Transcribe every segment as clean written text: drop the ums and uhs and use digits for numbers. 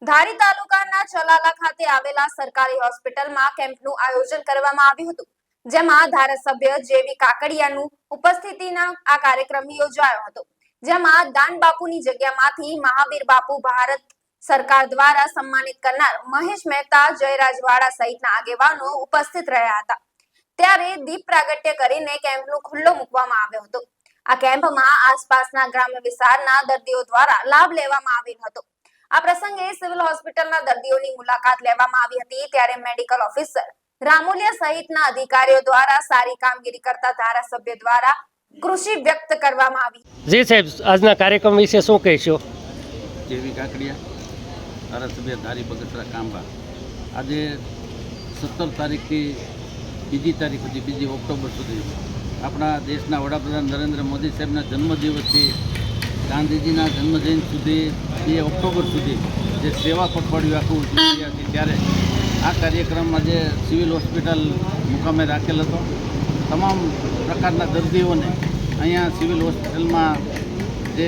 ધારી તાલુકાના ચલાલા ખાતે આવેલા સરકારી હોસ્પિટલમાં કેમ્પનું આયોજન કરવામાં આવ્યું હતું, જેમાં ધારાસભ્ય જેવી કાકડિયાનું ઉપસ્થિતિના આ કાર્યક્રમ યોજાયો હતો, જેમાં દાન બાપુની જગ્યામાંથી મહાવીર બાપુ ભારત સરકાર દ્વારા સન્માનિત કરનાર મહેશ મહેતા, જયરાજવાડા સહિતના આગેવાનો ઉપસ્થિત રહ્યા હતા. ત્યારે દીપ પ્રાગટ્ય કરીને કેમ્પનું ખુલ્લો મૂકવામાં આવ્યો હતો. આ કેમ્પમાં આસપાસના ગ્રામ્ય વિસ્તારના દર્દીઓ દ્વારા લાભ લેવામાં આવેલ હતો. આ પ્રસંગે સિવિલ હોસ્પિટલના દર્દીઓની મુલાકાત લેવામાં આવી હતી. ત્યારે મેડિકલ ઓફિસર રામોલિયા સહિતના અધિકારીઓ દ્વારા સારી કામગીરી કરતા ધારાસભ્ય દ્વારા ખુશી વ્યક્ત કરવામાં આવી. જી સાહેબ, આજના કાર્યક્રમ વિશે શું કહેશો? જેવી કાકડિયા, ધારાસભ્ય ધારી બગસરા કાંબા. આજે 17 તારીખથી 2 તારીખ સુધી 2 ઓક્ટોબર સુધી આપણા દેશના વડાપ્રધાન નરેન્દ્ર મોદી સાહેબના જન્મદિવસથી ગાંધીજીના જન્મજયંતિ સુધી 2 ઓક્ટોબર સુધી જે સેવા પખવાડિયું આખું ઉજવી રહ્યા છે, ત્યારે આ કાર્યક્રમ આજે સિવિલ હોસ્પિટલ મુકામે રાખેલ હતો. તમામ પ્રકારના દર્દીઓને અહીંયા સિવિલ હોસ્પિટલમાં જે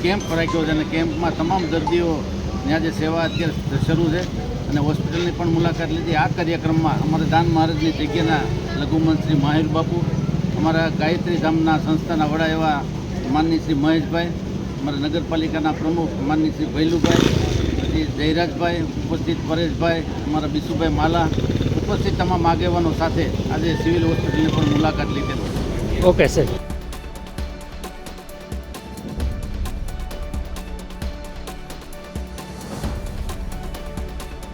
કેમ્પ રાખ્યો છે અને કેમ્પમાં તમામ દર્દીઓની આજે સેવા અત્યારે શરૂ છે અને હોસ્પિટલની પણ મુલાકાત લીધી. આ કાર્યક્રમમાં અમારા દાન મહારાજની જગ્યાના લઘુમંત શ્રી મહાવીર બાપુ, અમારા ગાયત્રી ધામના સંસ્થાના વડા એવા માનની શ્રી મહેશભાઈ, અમારા નગરપાલિકાના પ્રમુખ માનની શ્રી ભૈલુભાઈ, પછી જયરાજભાઈ ઉપસ્થિત, પરેશભાઈ, અમારા બિશુભાઈ માલા ઉપસ્થિત તમામ આગેવાનો સાથે આજે સિવિલ હોસ્પિટલની પણ મુલાકાત લીધેલી. Okay sir.